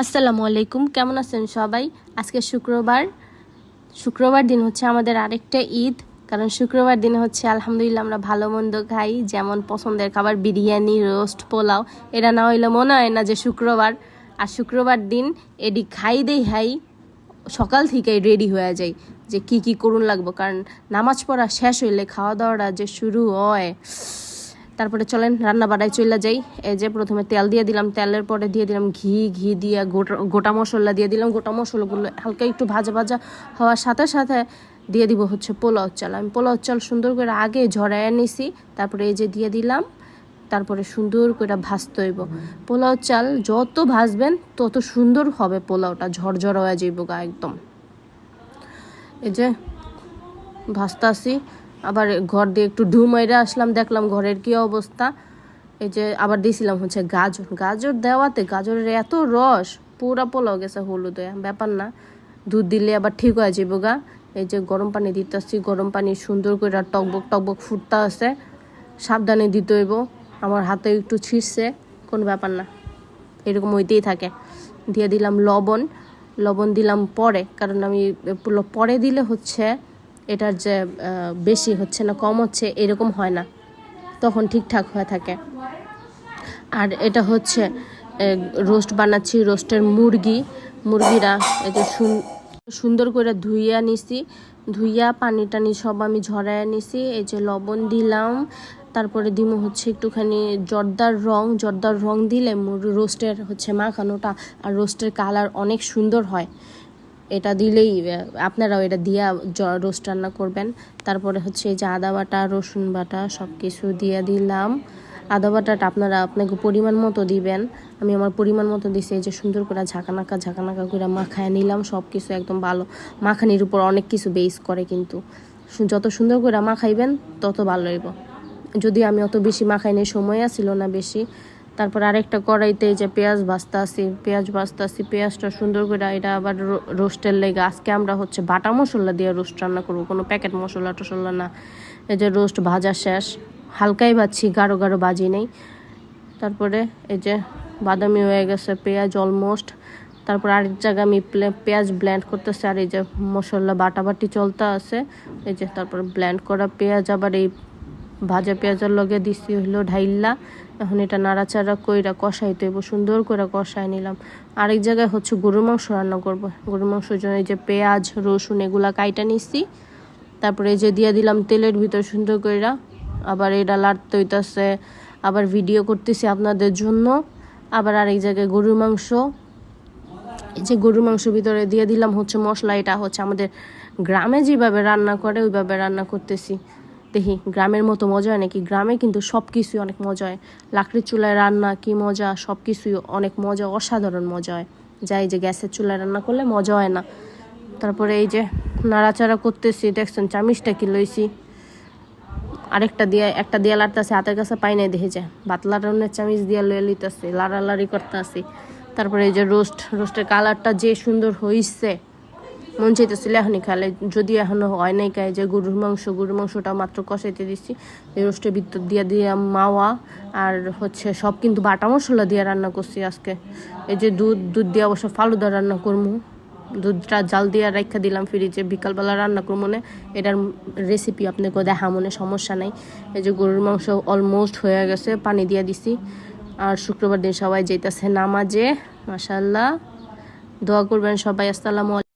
আসসালামু আলাইকুম, কেমন আছেন সবাই? আজকে শুক্রবার দিন হচ্ছে আমাদের আরেকটা ঈদ। কারণ শুক্রবার দিন হচ্ছে আলহামদুলিল্লাহ আমরা ভালো মন্দ খাই, যেমন পছন্দের খাবার বিরিয়ানি, রোস্ট, পোলাও। এটা না হইলে মনে হয় না যে শুক্রবার। আর শুক্রবার দিন এডি খাই সকাল থেকেই রেডি হয়ে যাই যে কি করুন লাগবো, কারণ নামাজ পড়া শেষ হইলে খাওয়া দাওয়াটা যে শুরু হয়। তারপরে চলেন রান্না বাড়ায় চলে যাই। এই যে প্রথমে তেল দিয়ে দিলাম, তেলের পরে দিয়ে দিলাম ঘি দিয়ে গোটা মশলা দিয়ে দিলাম। গোটা মশলাগুলো হালকা একটু ভাজা ভাজা হওয়ার সাথে সাথে দিয়ে দিব হচ্ছে পোলাও চাল। আমি পোলাও চাল সুন্দর করে আগে ঝরাইয়া নিছি, তারপরে এই যে দিয়ে দিলাম। তারপরে সুন্দর করে ভাজতে হইব। পোলাও চাল যত ভাজবেন তত সুন্দর হবে, পোলাওটা ঝরঝর হয়ে যাইব গা একদম। এই যে ভাজতে আসি, আবার ঘর দিয়ে একটু মাইরা আসলাম, দেখলাম ঘরের কি অবস্থা। এই যে আবার দিয়েছিলাম হচ্ছে গাজর দেওয়াতে গাজরের এত রস পুরা পোলাও গেছে হলুদ হয়ে, ব্যাপার না, দুধ দিলে আবার ঠিক হয়ে যাবো গা। এই যে গরম পানি দিতেছি, গরম পানি সুন্দর করে টকবক ফুটতে আছে, সাবধানে দিতে হইব। আমার হাতে একটু ছিঁড়ছে, কোনো ব্যাপার না, এরকম হইতেই থাকে। দিয়ে দিলাম লবণ দিলাম পরে, কারণ আমি পরে দিলে হচ্ছে এটার যে বেশি হচ্ছে না কম হচ্ছে এরকম হয় না, তখন ঠিকঠাক হয়ে থাকে। আর এটা হচ্ছে রোস্ট বানাচ্ছি, রোস্টের মুরগিরা এই যে সুন্দর করে ধুইয়া পানি টানি সব আমি ঝরাইয়া নিছি। এই যে লবণ দিলাম, তারপরে দিমু হচ্ছে একটুখানি জর্দার রং দিলে রোস্টের হচ্ছে মাখানোটা আর রোস্টের কালার অনেক সুন্দর হয়। এটা দিলেই আপনারাও এটা দিয়া রোস্ট রান্না করবেন। তারপরে হচ্ছে এই যে আদা বাটা, রসুন বাটা সব কিছু দিয়ে দিলাম। আদা বাটাটা আপনাকে পরিমাণ মতো দিবেন, আমি আমার পরিমাণ মতো দিছি। এই যে সুন্দর করে ঝাঁকানাকা করে মাখায় নিলাম সব কিছু একদম ভালো। মাখানির উপর অনেক কিছু বেস করে, কিন্তু যত সুন্দর করে মাখাইবেন তত ভালো হইব। যদি আমি অত বেশি মাখাই নেই, সময় ছিল না বেশি। তারপর আরেকটা কড়াইতে এই যে পেঁয়াজ ভাজতে আসি, পেঁয়াজটা সুন্দর করে, এটা আবার রোস্টের লেগে আজকে আমরা হচ্ছে বাটা মশলা দিয়ে রোস্ট রান্না করবো, কোনো প্যাকেট মশলা টশলা না। এই যে রোস্ট ভাজা শেষ, হালকাই ভাজছি, গাঢ় ভাজি নেই। তারপরে এই যে বাদামি হয়ে গেছে পেঁয়াজ অলমোস্ট। তারপর আরেক জায়গায় আমি পেঁয়াজ ব্লেন্ড করতেছি, আর এই যে মশলা বাটাবাটি চলতে আছে। এই যে তারপর ব্লেন্ড করা পেঁয়াজ আবার এই ভাজা পেঁয়াজের লগে দিছি হইলো ঢাইল্লা। এখন এটা নাড়াচাড়া কইরা কষাইতে হইব, সুন্দর করে কষাই নিলাম। আরেক জায়গায় হচ্ছে গরুর মাংস রান্না করবো, গরুর মাংসের জন্য এই যে পেঁয়াজ রসুন এগুলা কাইটা নিছি। তারপরে এই যে দিয়ে দিলাম তেলের ভিতর সুন্দর কইরা, আবার এটা লাড়তে হইতাছে, আবার ভিডিও করতেছি আপনাদের জন্য। আবার আরেক জায়গায় গরুর মাংস, এই যে গরুর মাংসের ভিতরে দিয়ে দিলাম হচ্ছে মশলা। এটা হচ্ছে আমাদের গ্রামে যেভাবে রান্না করে ওইভাবে রান্না করতেছি। দেখি গ্রামের মতো মজা হয় নাকি। গ্রামে কিন্তু সব কিছুই অনেক মজা হয়, লাকড়ির চুলায় রান্না কি মজা, সব কিছুই অনেক মজা, অসাধারণ মজা হয়। যাই যে গ্যাসের চুলায় রান্না করলে মজা হয় না। তারপরে এই যে নাড়াচাড়া করতেছি, দেখছেন চামিচটা কি লইছি, একটা দিয়ে লাড়তেছে, হাতের কাছে পাই নাই, দেখে যায় ভাত লাড়ানোর চামিচ দিয়ে লয়ে লিতেছে, লাড়ালাড়ি করতে আসি। তারপরে এই যে রোস্টের কালারটা যে সুন্দর হইছে, মন চাইতেছিল এখনই খালে, যদি এখনো হয় নাই খাই। যে গরুর মাংসটা মাত্র কষাইতে দিচ্ছি, এই রোস্টের ভিতর দিয়ে মাওয়া আর হচ্ছে সব কিন্তু বাটা মশলা দিয়ে রান্না করছি আজকে। এই যে দুধ দিয়ে অবশ্য ফালুদা রান্না করবো, দুধটা জাল দিয়ে রাখা দিলাম ফ্রিজে, বিকালবেলা রান্না করবো মনে। এটার রেসিপি আপনাকে দেখা মনে, সমস্যা নাই। এই যে গরুর মাংস অলমোস্ট হয়ে গেছে, পানি দিয়ে দিছি। আর শুক্রবার দিন সবাই যাইতেছে নামাজে, মাশাআল্লাহ, দোয়া করবেন সবাই। আসসালামু আলাইকুম।